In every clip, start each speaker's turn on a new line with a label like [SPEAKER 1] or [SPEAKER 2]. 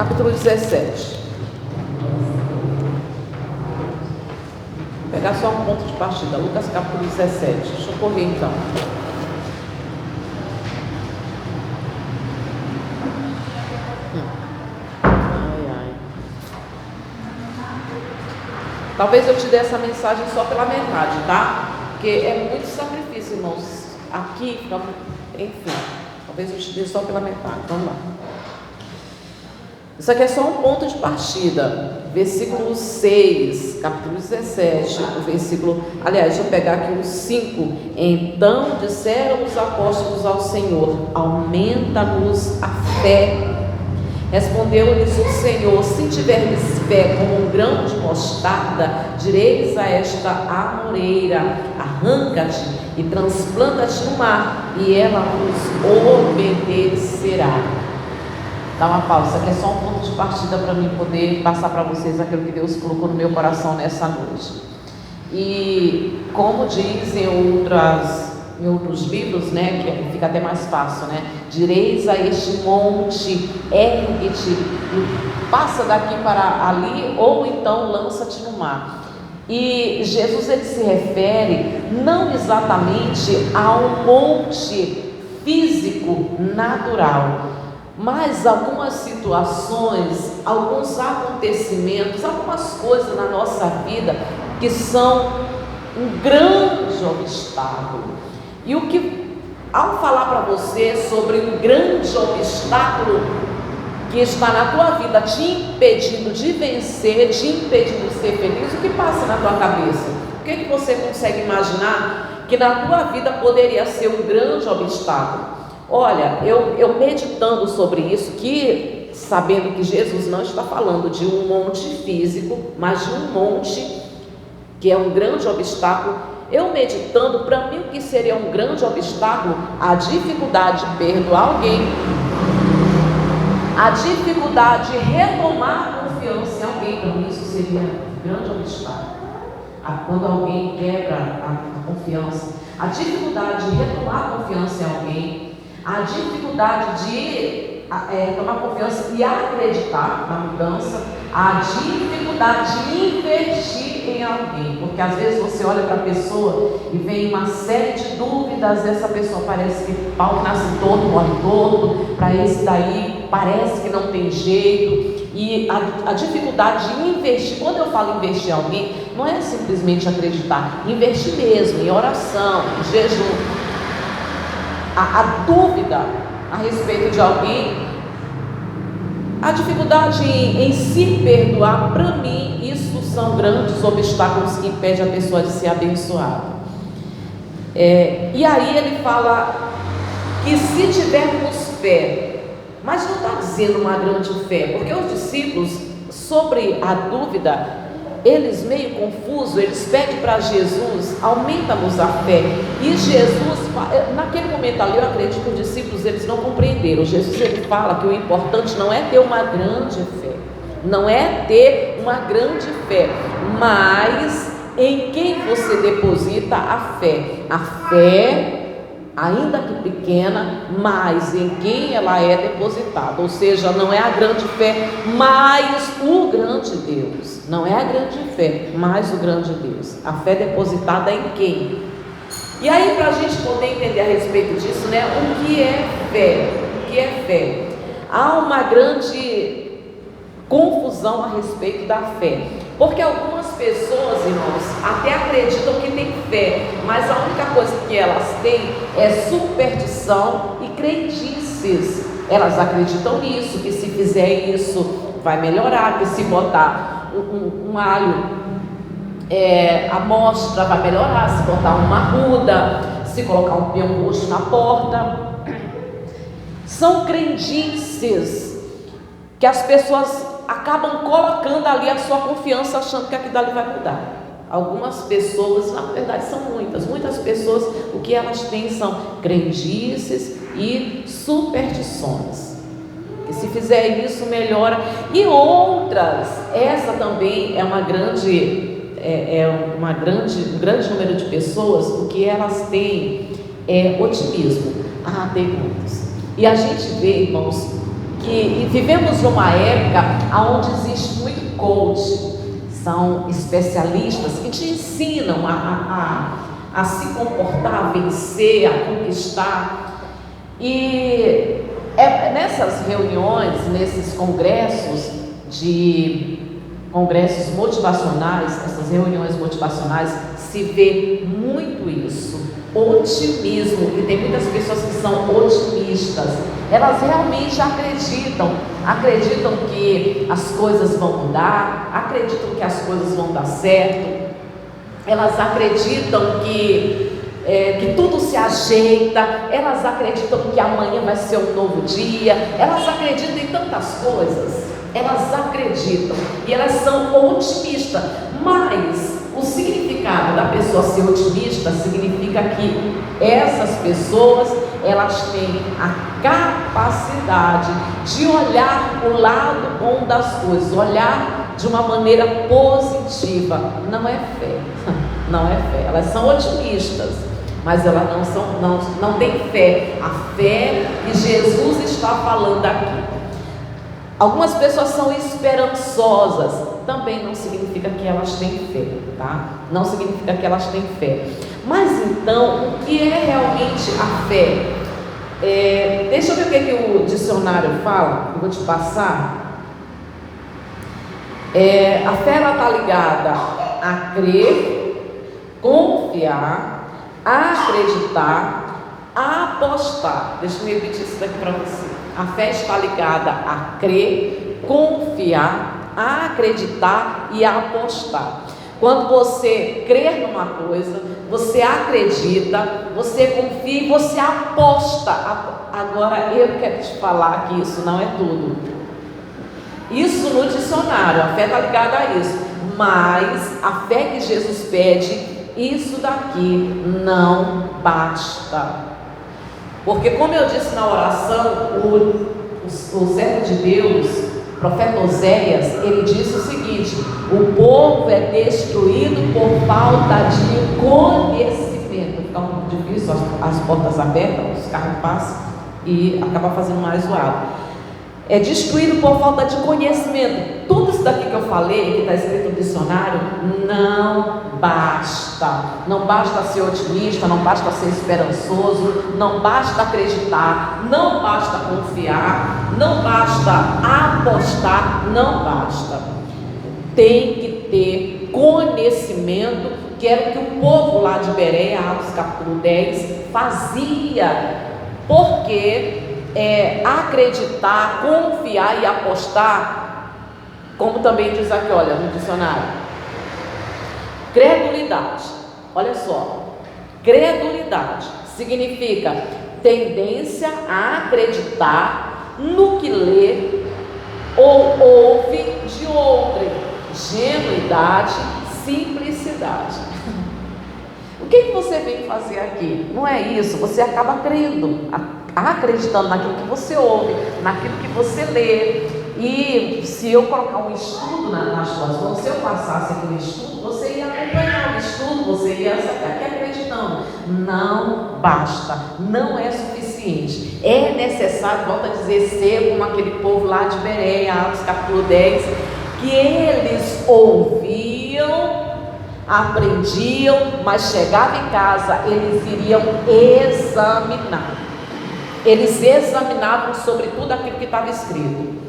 [SPEAKER 1] capítulo 17. Vou pegar só um ponto de partida, Lucas capítulo 17. Deixa eu correr então. Talvez eu te dê essa mensagem só pela metade, tá? Porque é muito sacrifício, irmãos. Aqui, enfim, talvez eu te dê só pela metade. Vamos lá. Isso aqui é só um ponto de partida. Versículo 6, capítulo 17, o versículo... Aliás, deixa eu pegar aqui o 5. Então disseram os apóstolos ao Senhor: aumenta-nos a fé. Respondeu-lhes o Senhor: se tiverdes fé como um grão de mostarda, direis a esta amoreira: arranca-te e transplanta-te no mar, e ela vos obedecerá. Dá uma pausa, isso aqui é só um ponto de partida para mim poder passar para vocês aquilo que Deus colocou no meu coração nessa noite. E como dizem em outros livros, né, que fica até mais fácil, né? Direis a este monte, ergue-te, passa daqui para ali, ou então lança-te no mar. E Jesus, ele se refere não exatamente a um monte físico natural, mas algumas situações, alguns acontecimentos, algumas coisas na nossa vida que são um grande obstáculo. E o que, ao falar para você sobre um grande obstáculo que está na tua vida, te impedindo de vencer, te impedindo de ser feliz, o que passa na tua cabeça? O que você consegue imaginar que na tua vida poderia ser um grande obstáculo? Olha, eu meditando sobre isso, sabendo que Jesus não está falando de um monte físico, mas de um monte que é um grande obstáculo, eu meditando, para mim o que seria um grande obstáculo? A dificuldade de perdoar alguém, a dificuldade de retomar a confiança em alguém. Para mim isso seria um grande obstáculo. Quando alguém quebra a confiança, a dificuldade de retomar a confiança em alguém, a dificuldade de tomar confiança e acreditar na mudança, a dificuldade de investir em alguém, porque às vezes você olha para a pessoa e vem uma série de dúvidas. Essa pessoa parece que o pau nasce torto, morre torto, para esse daí parece que não tem jeito. E a dificuldade de investir, quando eu falo investir em alguém, não é simplesmente acreditar, investir mesmo em oração, em jejum. A dúvida a respeito de alguém, a dificuldade em se perdoar, para mim, isso são grandes obstáculos que impedem a pessoa de ser abençoada. E aí ele fala que se tivermos fé, mas não está dizendo uma grande fé, porque os discípulos, sobre a dúvida, eles meio confusos, eles pedem para Jesus: aumenta-nos a fé. E Jesus, naquele momento ali, eu acredito que os discípulos, eles não compreenderam. Jesus, ele fala que o importante não é ter uma grande fé, não é ter uma grande fé, mas em quem você deposita a fé. A fé, ainda que pequena, mas em quem ela é depositada. Ou seja, não é a grande fé, mas o grande Deus. Não é a grande fé, mas o grande Deus. A fé depositada em quem? E aí, para a gente poder entender a respeito disso, né? O que é fé? O que é fé? Há uma grande confusão a respeito da fé, porque algumas pessoas, irmãos, até acreditam que têm fé, mas a única coisa que elas têm é superstição e crendices. Elas acreditam nisso, que se fizer isso vai melhorar, que se botar um alho amostra vai melhorar, se botar uma arruda, se colocar um peão roxo na porta. São crendices que as pessoas acabam colocando ali a sua confiança, achando que aquilo ali vai mudar. Algumas pessoas, na verdade são muitas pessoas, o que elas têm são crendices e superstições, que se fizer isso melhora. E outras, essa também é um grande número de pessoas, o que elas têm é otimismo. Tem muitos. E a gente vê, irmãos, que vivemos numa época onde existe muito coach, são especialistas que te ensinam a se comportar, a vencer, a conquistar. E nessas reuniões, nesses congressos motivacionais, essas reuniões motivacionais, se vê muito isso, otimismo, e tem muitas pessoas que são otimistas, elas realmente acreditam que as coisas vão mudar, acreditam que as coisas vão dar certo, elas acreditam que tudo se ajeita, elas acreditam que amanhã vai ser um novo dia, elas acreditam em tantas coisas, elas acreditam e elas são otimistas, mas o significado da pessoa ser otimista significa que essas pessoas, elas têm a capacidade de olhar o lado bom das coisas, olhar de uma maneira positiva. Não é fé, não é fé. Elas são otimistas, mas elas não têm fé. A fé que Jesus está falando aqui. Algumas pessoas são esperançosas, também não significa que elas têm fé, tá? Não significa que elas têm fé. Mas então, o que é realmente a fé? Deixa eu ver o que o dicionário fala, eu vou te passar. A fé está ligada a crer, confiar, a acreditar, a apostar. Deixa eu repetir isso daqui para você. A fé está ligada a crer, confiar, a acreditar e a apostar. Quando você crer numa coisa, você acredita, você confia e você aposta. Agora eu quero te falar que isso não é tudo. Isso no dicionário, a fé está ligada a isso. Mas a fé que Jesus pede, isso daqui não basta. Porque, como eu disse na oração, o servo de Deus, o profeta Oséias, ele disse o seguinte: o povo é destruído por falta de conhecimento. Fica um pouco difícil, as portas abertas, os carros passam e acaba fazendo mais zoado. É destruído por falta de conhecimento. Tudo isso daqui que eu falei, que está escrito no dicionário, não basta. Não basta ser otimista, não basta ser esperançoso, não basta acreditar, não basta confiar, não basta apostar, não basta. Tem que ter conhecimento, que era o que o povo lá de Bereia, Atos capítulo 10, fazia, porque acreditar, confiar e apostar, como também diz aqui, olha, no dicionário, credulidade. Olha só, credulidade significa tendência a acreditar no que lê ou ouve de outrem, genuidade, simplicidade. O que você vem fazer aqui? Não é isso, você acaba crendo, acreditando naquilo que você ouve, naquilo que você lê. E se eu colocar um estudo nas suas mãos, se eu passasse aquele estudo, você ia acompanhar o estudo, você ia sair aqui acreditando. Não basta, não é suficiente. É necessário, volto a dizer, ser como aquele povo lá de Bereia, Atos capítulo 10, que eles ouviam, aprendiam, mas chegavam em casa, eles iriam examinar. Eles examinavam sobre tudo aquilo que estava escrito.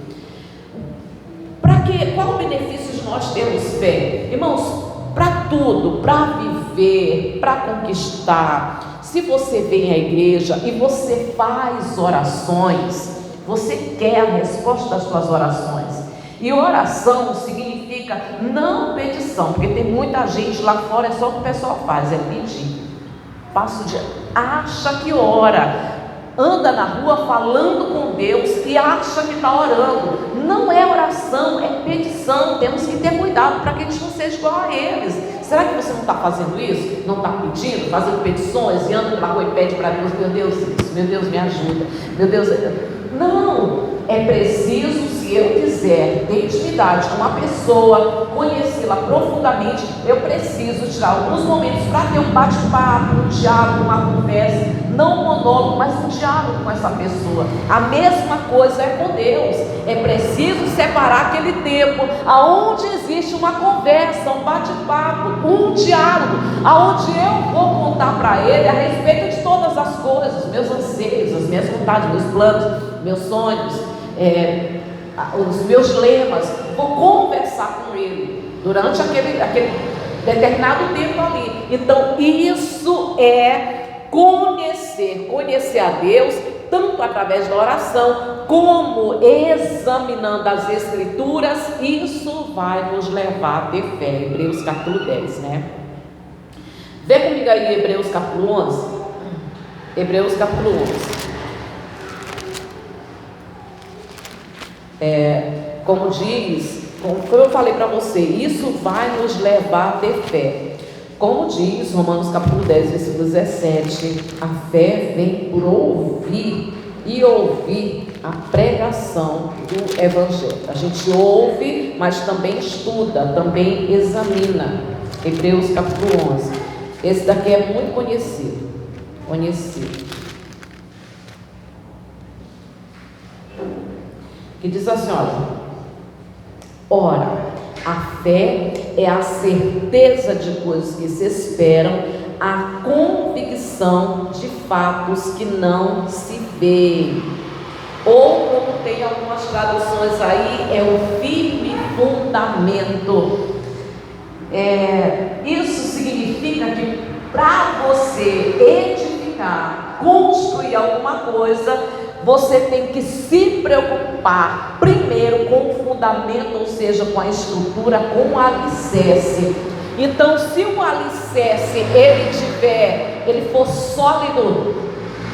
[SPEAKER 1] Qual o benefício de nós termos fé? Irmãos, para tudo, para viver, para conquistar. Se você vem à igreja e você faz orações, você quer a resposta das suas orações. E oração significa não petição, porque tem muita gente lá fora, é só o que o pessoal faz, é pedir. Passa o dia, acha que ora, anda na rua falando com Deus e acha que está orando. Não é oração, é petição. Temos que ter cuidado para que a gente não seja igual a eles. Será que você não está fazendo isso? Não está pedindo, fazendo petições e anda pela rua e pede para Deus: meu Deus, isso, meu Deus, me ajuda, meu Deus. Não, é preciso, se eu quiser ter intimidade com uma pessoa, conhecê-la profundamente, eu preciso tirar alguns momentos para ter um bate-papo, um diálogo, uma conversa, não um monólogo, mas um diálogo com essa pessoa. A mesma coisa é com Deus. É preciso separar aquele tempo aonde existe uma conversa, um bate-papo, um diálogo, aonde eu vou contar para ele a respeito de todas as coisas, meus anseios, as minhas vontades, meus planos, meus sonhos, os meus lemas. Vou conversar com ele durante aquele determinado tempo ali. Então isso é conhecer a Deus, tanto através da oração, como examinando as Escrituras. Isso vai nos levar a ter fé. Hebreus capítulo 10, né? Vê comigo aí Hebreus capítulo 11. Hebreus capítulo 11. Como eu falei para você, isso vai nos levar a ter fé. Como diz Romanos capítulo 10, versículo 17, a fé vem por ouvir e ouvir a pregação do Evangelho. A gente ouve, mas também estuda, também examina. Hebreus capítulo 11. Esse daqui é muito conhecido. Que diz assim, ora, a fé é a certeza de coisas que se esperam, a convicção de fatos que não se veem. Ou, como tem algumas traduções aí, é o firme fundamento. Isso significa que para você edificar, construir alguma coisa, você tem que se preocupar primeiro com o fundamento, ou seja, com a estrutura, com o alicerce. Então, se o alicerce ele for sólido,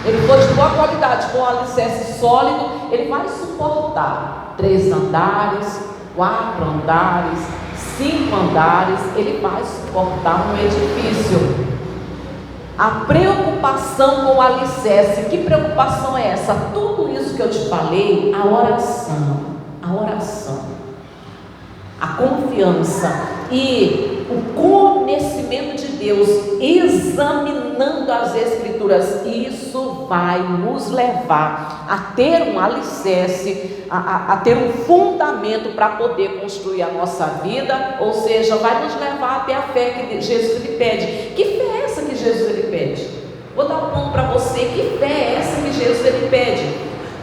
[SPEAKER 1] ele for de boa qualidade, com o alicerce sólido, ele vai suportar 3 andares, 4 andares, 5 andares, ele vai suportar um edifício. A preocupação com o alicerce, que preocupação é essa? Tudo isso que eu te falei, a oração, a confiança e o conhecimento de Deus, examinando as Escrituras, isso vai nos levar a ter um alicerce, a ter um fundamento para poder construir a nossa vida, ou seja, vai nos levar a ter a fé que Jesus lhe pede. Que fé é essa que Jesus lhe pede? Vou dar um ponto para você. Que fé é essa que Jesus lhe pede?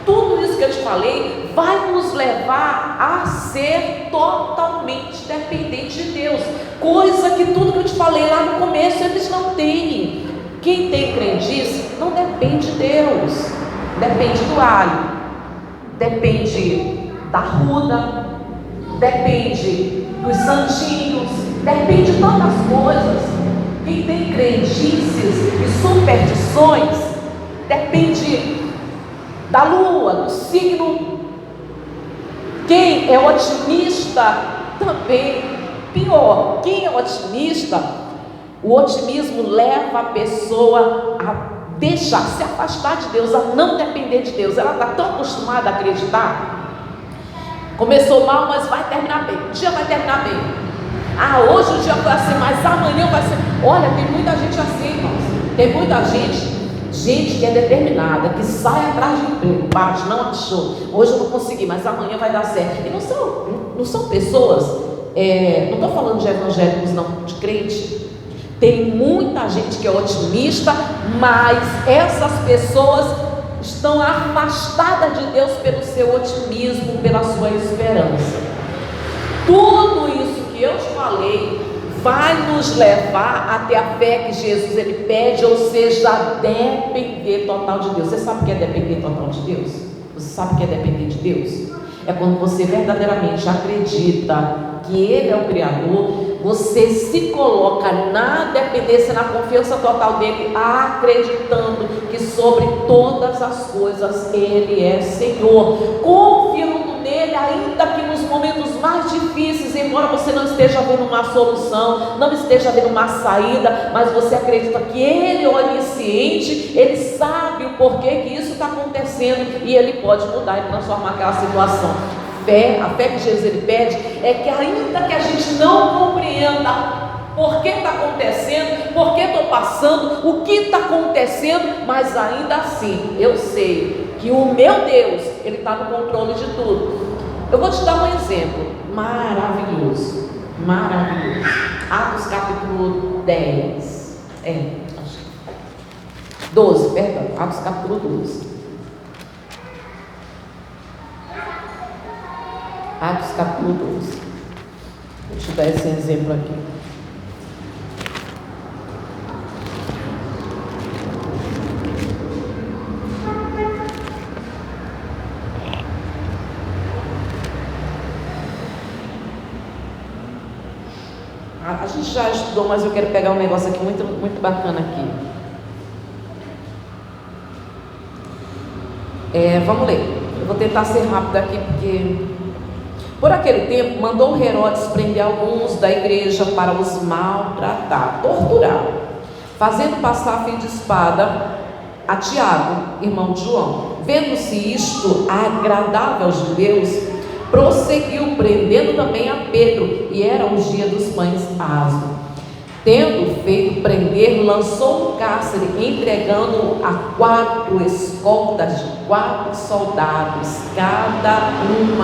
[SPEAKER 1] Tudo isso que eu te falei vai nos levar a ser totalmente dependente de Deus, coisa que tudo que eu te falei lá no começo eles não têm. Quem tem crendice não depende de Deus, depende do alho, depende da ruda, depende dos santinhos, depende de tantas coisas. Quem tem crendices e superstições depende da lua, do signo. Quem é otimista também, pior, quem é otimista, o otimismo leva a pessoa a deixar, se afastar de Deus, a não depender de Deus. Ela está tão acostumada a acreditar, começou mal, mas vai terminar bem, o dia vai terminar bem. Hoje o dia foi assim, mas amanhã vai ser. Olha, tem muita gente assim, irmãos. Tem muita gente que é determinada, que sai atrás de emprego, bate, não achou, hoje eu não consegui, mas amanhã vai dar certo. E não são pessoas, não estou falando de evangélicos não, de crente. Tem muita gente que é otimista, mas essas pessoas estão afastadas de Deus pelo seu otimismo, pela sua esperança. Tudo isso que eu te falei vai nos levar a ter a fé que Jesus ele pede, ou seja, a depender total de Deus. Você sabe o que é depender total de Deus? Você sabe o que é depender de Deus? É quando você verdadeiramente acredita que Ele é o Criador, você se coloca na dependência, na confiança total dEle, acreditando que sobre todas as coisas Ele é Senhor, confiando nele, ainda que nos momentos mais difíceis, embora você não esteja vendo uma solução, não esteja vendo uma saída, mas você acredita que Ele é onisciente, Ele sabe o por que isso está acontecendo, e Ele pode mudar e transformar aquela situação. A fé que Jesus ele pede é que, ainda que a gente não compreenda por que está acontecendo, por que estou passando, o que está acontecendo, mas ainda assim eu sei que o meu Deus, Ele está no controle de tudo. Eu vou te dar um exemplo maravilhoso, maravilhoso. Atos capítulo 10, 12, perdão, Atos capítulo 12. Atos capítulo 12. Deixa eu dar esse exemplo aqui. A gente já estudou, mas eu quero pegar um negócio aqui muito, muito bacana aqui. Vamos ler. Eu vou tentar ser rápido aqui, porque... Por aquele tempo, mandou Herodes prender alguns da igreja para os maltratar, torturar, fazendo passar a fio de espada a Tiago, irmão de João. Vendo-se isto agradável aos judeus, prosseguiu prendendo também a Pedro, e era o dia dos pães asmos. Tendo feito prender, lançou no cárcere, entregando a 4 escoltas de 4 soldados, cada um,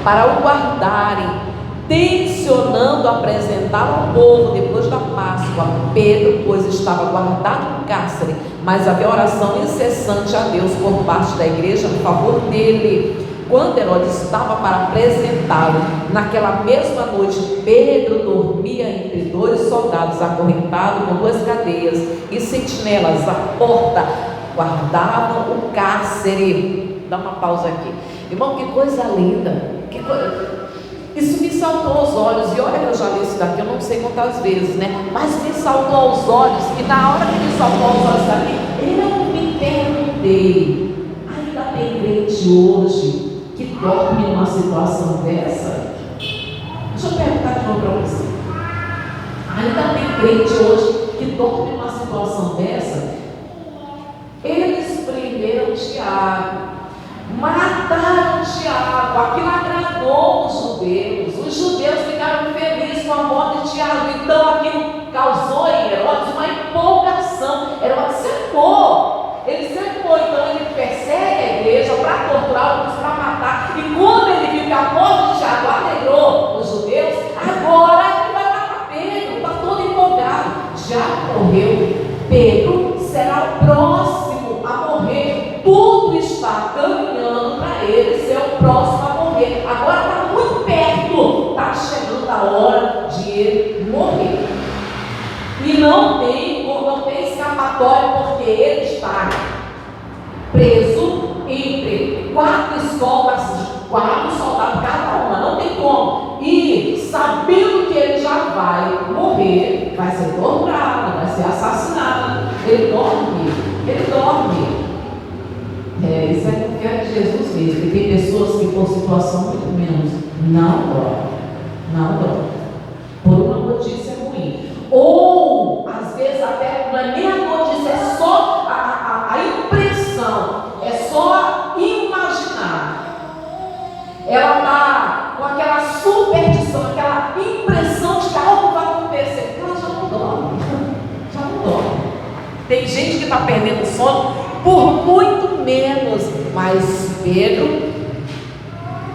[SPEAKER 1] para o guardarem, tencionando apresentar ao povo depois da Páscoa. Pedro, pois, estava guardado no cárcere, mas havia oração incessante a Deus por parte da igreja em favor dele. Quando Herodes estava para apresentá-lo, naquela mesma noite, Pedro dormia entre 2 soldados, acorrentado com 2 cadeias, e sentinelas à porta guardavam o cárcere. Dá uma pausa aqui. Irmão, que coisa linda, isso me saltou aos olhos. E olha que eu já li isso daqui, eu não sei quantas vezes, né? Mas me saltou aos olhos, e na hora que me saltou aos olhos daqui, eu me perguntei: ainda tem crente hoje que dorme numa situação dessa? Deixa eu perguntar de novo para você. Ainda tem crente hoje que dorme numa situação dessa? Eles prenderam Tiago, mataram Tiago, aquilo agradou os judeus. Os judeus ficaram felizes com a morte de Tiago. Então aquilo causou em Herodes uma empolgação. Herodes secou, então ele persegue a igreja para torturar outros, para matar. E quando ele viu que a morte de Tiago alegrou os judeus, agora ele vai matar Pedro. Está todo empolgado. Já morreu, Pedro será o próximo a morrer. Tudo está caminhando para ele ser o próximo a morrer. Agora está muito perto, está chegando a hora de ele morrer. E não tem escapatória, porque ele está preso entre 4 escoltas, 4 soldados cada uma, não tem como. E sabendo que ele já vai morrer, vai ser torturado, vai ser assassinado, ele dorme. Isso é confiar em Jesus mesmo. E tem pessoas que, por situação muito menos, não dormem, por uma notícia ruim, ou às vezes até não é nem a notícia, é só a impressão, é só imaginar. Ela está com aquela superstição, aquela impressão de que algo vai acontecer, ela já não dorme. Tem gente que está perdendo sono por muito menos, mas Pedro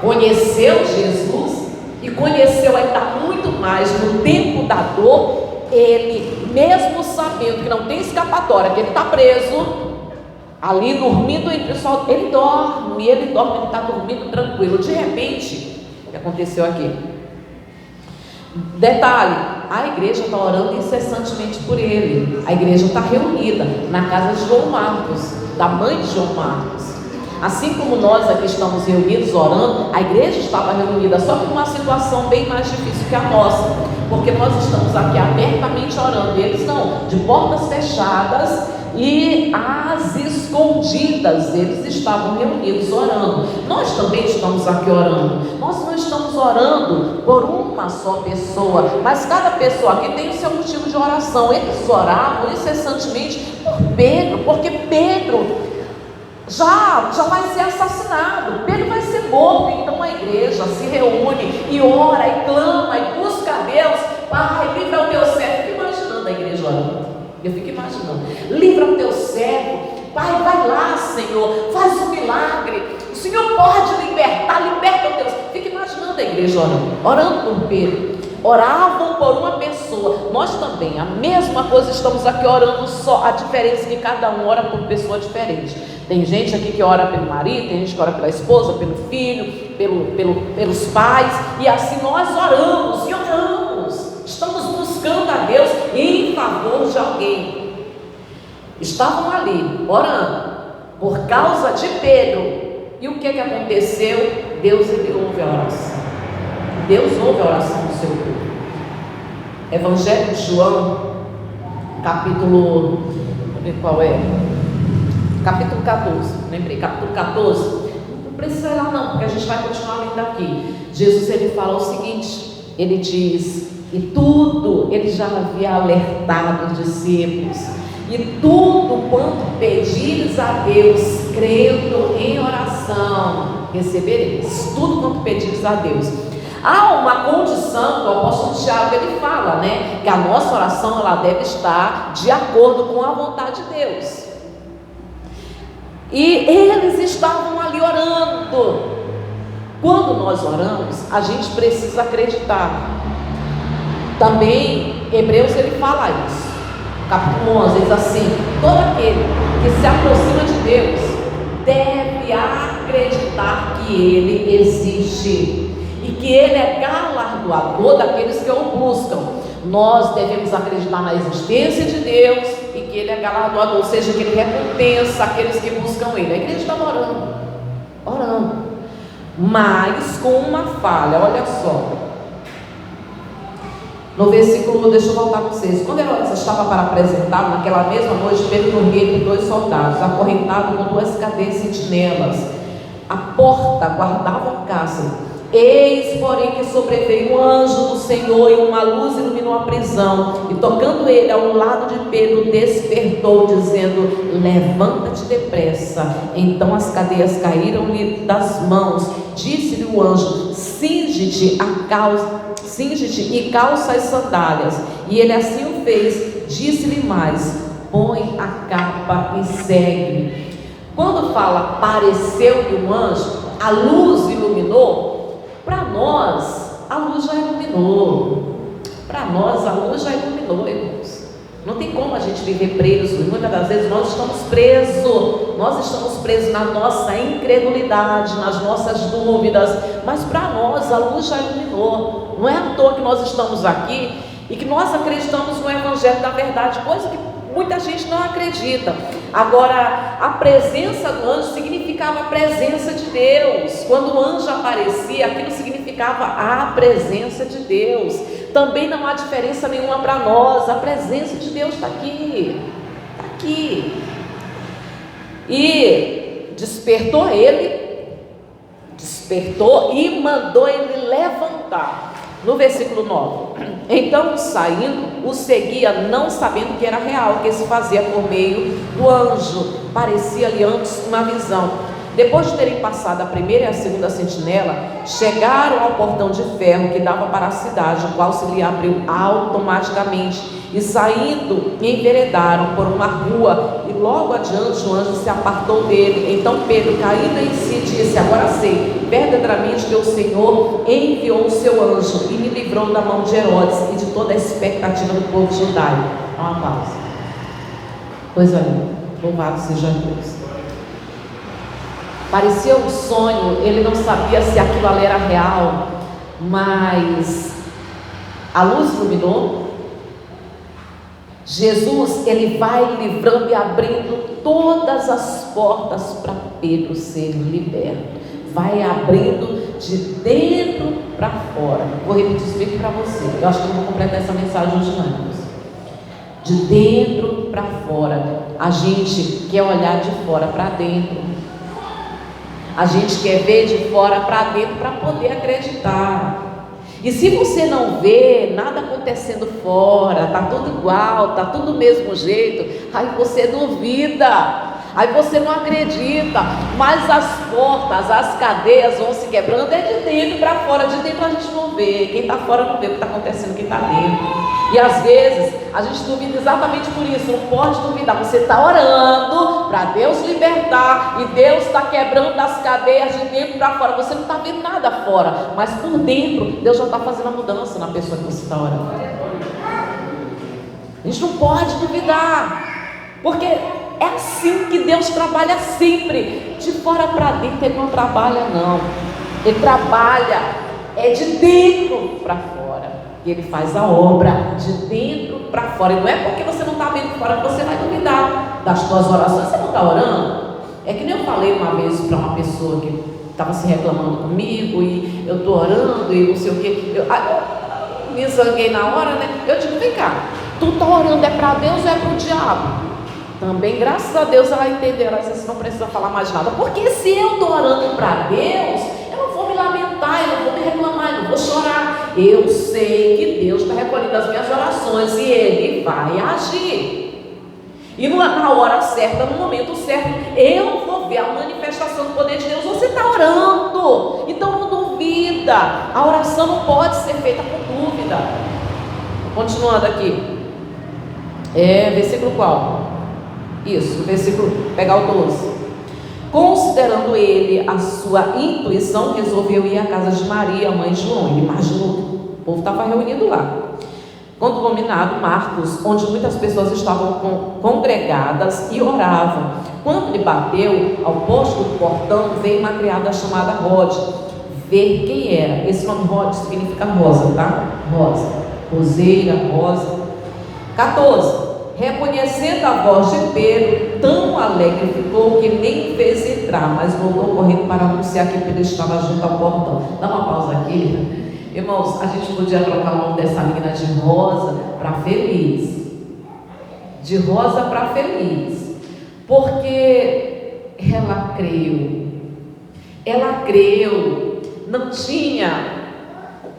[SPEAKER 1] conheceu Jesus e conheceu ainda muito mais no tempo da dor. Ele, mesmo sabendo que não tem escapatória, que ele está preso ali dormindo entre o sol, ele está dormindo tranquilo. De repente, o que aconteceu aqui? Detalhe, a igreja está orando incessantemente por ele. A igreja está reunida na casa de João Marcos, da mãe de João Marcos. Assim como nós aqui estamos reunidos orando, a igreja estava reunida, só que numa situação bem mais difícil que a nossa, porque nós estamos aqui abertamente orando, e eles não, de portas fechadas e às escuras. escondidas, eles estavam reunidos orando. Nós também estamos aqui orando. Nós não estamos orando por uma só pessoa, mas cada pessoa aqui tem o seu motivo de oração. Eles oravam incessantemente por Pedro, porque Pedro já vai ser assassinado, Pedro vai ser morto. Então a igreja se reúne e ora e clama e busca a Deus. Pai, livra o teu servo. Eu fico imaginando a igreja orando. Eu fico imaginando, livra o teu servo. Pai, vai lá, Senhor, faz um milagre. O Senhor pode libertar, liberta o teu servo. Fico imaginando a igreja orando por Pedro. Oravam por uma pessoa. Nós também, a mesma coisa, estamos aqui orando, só a diferença é que cada um ora por pessoa diferente. Tem gente aqui que ora pelo marido, tem gente que ora pela esposa, pelo filho, pelos pais, e assim nós oramos e oramos. Estamos buscando a Deus em favor de alguém. Estavam ali orando por causa de Pedro. E o que aconteceu? Deus ouve a oração. Deus ouve a oração do seu povo. Evangelho de João, capítulo, qual é? Capítulo 14, lembrei, capítulo 14. Não precisa ir lá não, porque a gente vai continuar lendo aqui. Jesus, ele fala o seguinte, ele diz, e tudo, ele já havia alertado os discípulos, e tudo quanto pedires a Deus, crendo em oração, recebereis. Tudo quanto pedires a Deus. Há uma condição que o apóstolo Tiago ele fala, né? Que a nossa oração ela deve estar de acordo com a vontade de Deus. E eles estavam ali orando. Quando nós oramos, a gente precisa acreditar. Também, Hebreus ele fala isso. Capítulo 11 diz assim: todo aquele que se aproxima de Deus deve acreditar que Ele existe e que Ele é galardoador daqueles que o buscam. Nós devemos acreditar na existência de Deus e que Ele é galardoador, ou seja, que Ele recompensa aqueles que buscam Ele. A igreja estava orando, mas com uma falha. Olha só, no versículo, deixa eu voltar para vocês. Quando Herodes estava para apresentar, naquela mesma noite, Pedro dormia com 2 soldados, acorrentado com 2 cadeias sentinelas. A porta guardava o cárcere. Eis, porém, que sobreveio um anjo do Senhor e uma luz iluminou a prisão, e tocando ele ao lado de Pedro, despertou, dizendo: levanta-te depressa. Então as cadeias caíram-lhe das mãos. Disse-lhe o anjo: cinge-te e calça as sandálias. E ele assim o fez. Disse-lhe mais: põe a capa e segue. Quando fala apareceu-lhe um anjo, a luz iluminou. Para nós, a luz já iluminou. Para nós, a luz já iluminou, irmãos. Não tem como a gente viver preso. E muitas das vezes nós estamos presos. Nós estamos presos na nossa incredulidade, nas nossas dúvidas. Mas para nós, a luz já iluminou. Não é à toa que nós estamos aqui e que nós acreditamos no Evangelho da verdade, coisa que muita gente não acredita. Agora, a presença do anjo significava a presença de Deus. Quando o anjo aparecia, aquilo significava a presença de Deus. Também não há diferença nenhuma para nós. A presença de Deus está aqui. Está aqui. E despertou e mandou ele levantar. No versículo 9: então saindo, o seguia, não sabendo que era real, que se fazia por meio do anjo. Parecia-lhe antes uma visão. Depois de terem passado a primeira e a segunda sentinela, chegaram ao portão de ferro que dava para a cidade, o qual se lhe abriu automaticamente, e saindo, enveredaram por uma rua, e logo adiante o anjo se apartou dele. Então Pedro, caindo em si, disse: agora sei verdadeiramente que o Senhor enviou o seu anjo e me livrou da mão de Herodes e de toda a expectativa do povo judaico. Dá uma pausa. Pois olha, louvado seja Deus. Parecia um sonho, ele não sabia se aquilo ali era real, mas a luz iluminou. Jesus, ele vai livrando e abrindo todas as portas para Pedro ser liberto. Vai abrindo de dentro para fora. Vou repetir isso bem para você. Eu acho que eu não vou completar essa mensagem hoje não. De dentro para fora. A gente quer olhar de fora para dentro. A gente quer ver de fora para dentro para poder acreditar. E se você não vê nada acontecendo fora, está tudo igual, está tudo do mesmo jeito, aí você duvida, aí você não acredita, mas as portas, as cadeias vão se quebrando, é de dentro para fora. De dentro a gente não vê, quem está fora não vê o que está acontecendo, quem está dentro. E às vezes a gente duvida exatamente por isso. Não pode duvidar, você está orando para Deus libertar, e Deus está quebrando as cadeias de dentro para fora. Você não está vendo nada fora, mas por dentro Deus já está fazendo a mudança na pessoa que você está orando. A gente não pode duvidar, porque é assim que Deus trabalha sempre. De fora para dentro Ele não trabalha, não. Ele trabalha de dentro para fora. E Ele faz a obra de dentro para fora. E não é porque você não está vendo fora que você vai duvidar das suas orações. Você não está orando? É que nem eu falei uma vez para uma pessoa que estava se reclamando comigo, e eu estou orando e não sei o que. Eu me zanguei na hora, né? Eu digo, vem cá, tu está orando é para Deus ou é para o diabo? Também, graças a Deus, ela entendeu. Ela disse, não precisa falar mais nada. Porque se eu estou orando para Deus, eu não vou me lamentar, eu não vou me reclamar, eu não vou chorar. Eu sei que Deus está recolhendo as minhas orações e Ele vai agir. E na hora certa, no momento certo, eu vou ver a manifestação do poder de Deus. Você está orando, então não duvida. A oração não pode ser feita com dúvida. Continuando aqui. Versículo qual? Isso, versículo, pegar o 12. Considerando ele a sua intuição, resolveu ir à casa de Maria, mãe de João. Ele imaginou que o povo estava reunido lá. Quando dominado Marcos, onde muitas pessoas estavam congregadas e oravam. Quando ele bateu ao posto do portão, veio uma criada chamada Rode ver quem era. Esse nome Rode significa rosa, tá? Rosa, roseira, rosa. 14. Reconhecendo a voz de Pedro, tão alegre ficou que nem fez entrar, mas voltou correndo para anunciar que Pedro estava junto ao portão. Dá uma pausa aqui. Irmãos, a gente podia trocar o nome dessa menina de Rosa para Feliz. De Rosa para Feliz. Porque ela creu. Ela creu. Não tinha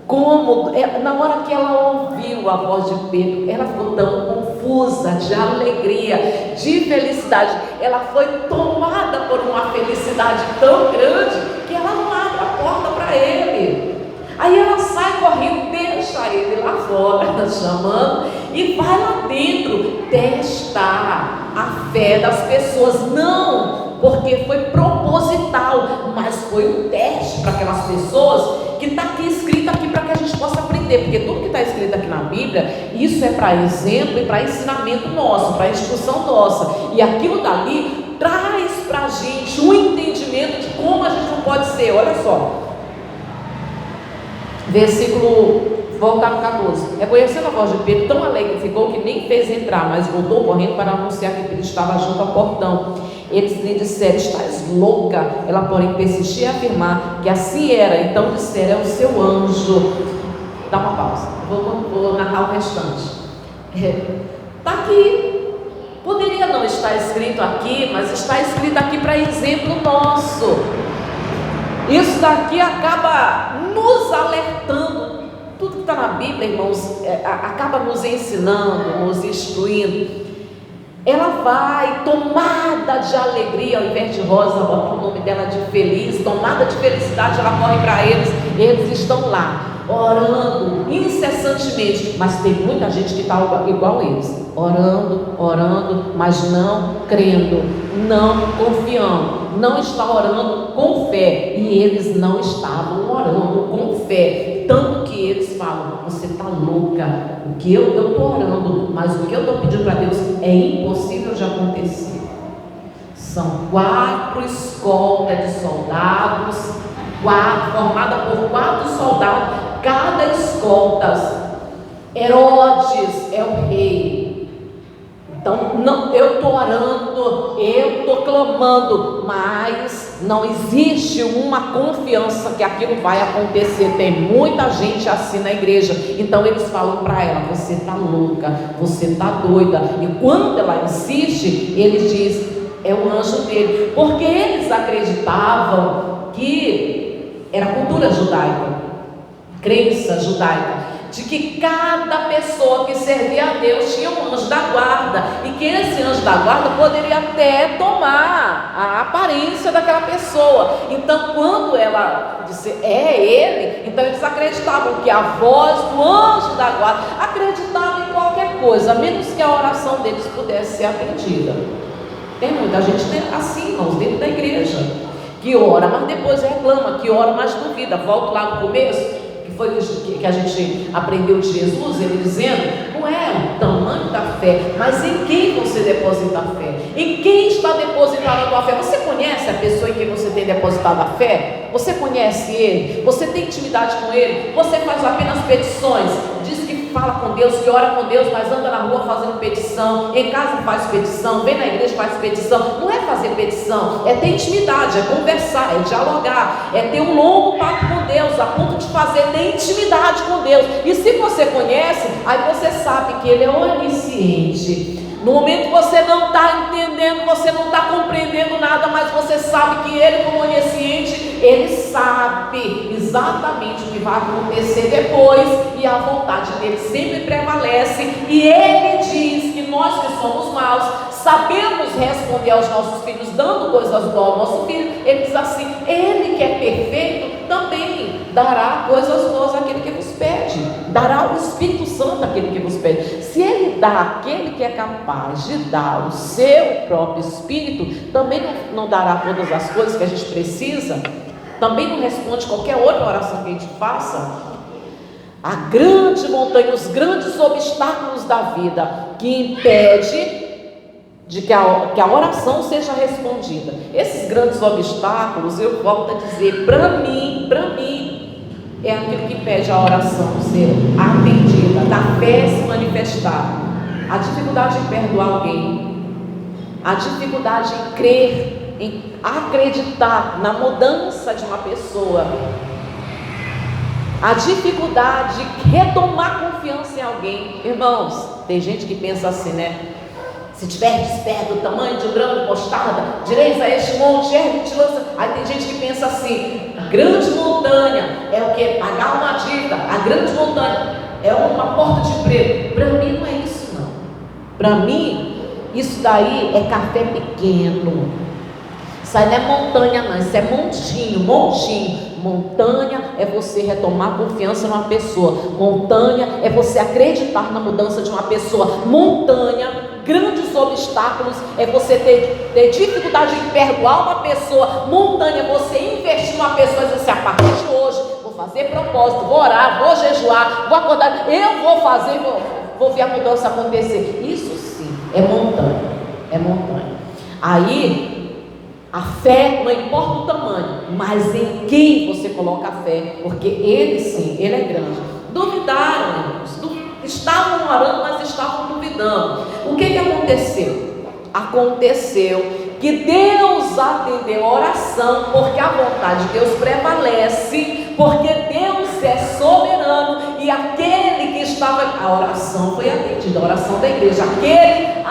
[SPEAKER 1] como, na hora que ela ouviu a voz de Pedro, ela ficou tão confusa, de alegria, de felicidade. Ela foi tomada por uma felicidade tão grande que ela não abre a porta para ele. Aí ela sai correndo, deixa ele lá fora, chamando, e vai lá dentro testar a fé das pessoas. Não, porque foi proposital, mas foi um teste para aquelas pessoas, que está aqui escrito aqui para que a gente possa aprender, porque tudo que está escrito aqui na Bíblia, isso é para exemplo e para ensinamento nosso, para instrução nossa, e aquilo dali traz para a gente um entendimento de como a gente não pode ser. Olha só, versículo, voltar no 14. Reconhecendo a voz de Pedro, tão alegre ficou que nem fez entrar, mas voltou correndo para anunciar que Pedro estava junto ao portão. Eles lhe disseram, estás louca? Ela, porém, persistia em afirmar que assim era. Então disseram, é o seu anjo. Dá uma pausa, vou narrar o restante. Está aqui. Poderia não estar escrito aqui, mas está escrito aqui para exemplo nosso. Isso daqui acaba nos alertando. Tudo que está na Bíblia, irmãos, acaba nos ensinando, nos instruindo. Ela vai tomada de alegria, ao invés de Rosa, bota o nome dela de Feliz, tomada de felicidade, ela corre para eles estão lá, orando incessantemente, mas tem muita gente que está igual a eles, orando, mas não crendo, não confiando, não está orando com fé, e eles não estavam orando com fé, tanto que eles falam, você está louca, o que eu estou orando, mas o que eu estou pedindo para Deus é impossível de acontecer. São 4 escoltas de soldados, formada por 4 soldados, cada escolta. Herodes é o rei, Então, não, eu estou orando, eu estou clamando, mas não existe uma confiança que aquilo vai acontecer. Tem muita gente assim na igreja. Então eles falam para ela: você está louca, você está doida. E quando ela insiste, ele diz: é o anjo dele. Porque eles acreditavam que era cultura judaica, crença judaica, de que cada pessoa que servia a Deus tinha um anjo da guarda, e que esse anjo da guarda poderia até tomar a aparência daquela pessoa. Então, quando ela disse é ele, então eles acreditavam que a voz do anjo da guarda, acreditavam em qualquer coisa, menos que a oração deles pudesse ser atendida. Tem muita gente assim, irmãos, dentro da igreja, que ora, mas depois reclama, que ora, mas duvida. Volto lá no começo, foi que a gente aprendeu de Jesus, ele dizendo: não é o tamanho da fé, mas em quem você deposita a fé, em quem está depositada a tua fé. Você conhece a pessoa em quem você tem depositado a fé? Você conhece ele? Você tem intimidade com ele? Você faz apenas petições? Diz que fala com Deus, que ora com Deus, mas anda na rua fazendo petição, em casa faz petição, vem na igreja faz petição. Não é fazer petição, é ter intimidade, é conversar, é dialogar, é ter um longo papo com Deus, a ponto de fazer ter intimidade com Deus. E se você conhece, aí você sabe que ele é onisciente. No momento que você não está entendendo, você não está compreendendo nada, mas você sabe que ele, como onisciente, ele sabe exatamente o que vai acontecer depois, e a vontade dele sempre prevalece. E ele diz que nós que somos maus sabemos responder aos nossos filhos dando coisas boas ao nosso filho. Ele diz assim: ele que é perfeito também dará coisas boas àquele que vos pede, dará o Espírito Santo àquele que vos pede. Se ele dá àquele que é capaz de dar o seu próprio Espírito, também não dará todas as coisas que a gente precisa, também não responde qualquer outra oração que a gente faça. A grande montanha, os grandes obstáculos da vida que impede de que a oração seja respondida. Esses grandes obstáculos, eu volto a dizer, para mim, é aquilo que impede a oração ser atendida, da fé se manifestar. A dificuldade em perdoar alguém, a dificuldade em crer, em acreditar na mudança de uma pessoa, a dificuldade de retomar confiança em alguém. Irmãos, tem gente que pensa assim, né? Se tiver perto do tamanho de um grão de mostarda, direis a este monte, ergue-te, lança. Aí tem gente que pensa assim: a grande montanha é o que? Pagar uma dívida. A grande montanha é uma porta de emprego. Para mim não é isso, não. Para mim, isso daí é café pequeno. Isso aí não é montanha, não. Isso é montinho. Montanha é você retomar confiança numa pessoa. Montanha é você acreditar na mudança de uma pessoa. Montanha, grandes obstáculos, é você ter dificuldade em perdoar uma pessoa. Montanha é você investir numa pessoa e dizer assim: a partir de hoje vou fazer propósito, vou orar, vou jejuar, vou acordar, eu vou fazer, vou ver a mudança acontecer. Isso sim é montanha, é montanha. Aí a fé, não importa o tamanho, mas em quem você coloca a fé, porque ele sim, ele é grande. Duvidaram, irmãos, estavam orando, mas estavam duvidando. O que aconteceu? Aconteceu que Deus atendeu a oração, porque a vontade de Deus prevalece, porque Deus é soberano, e aquele que estava, a oração foi atendida, a oração da igreja, aquele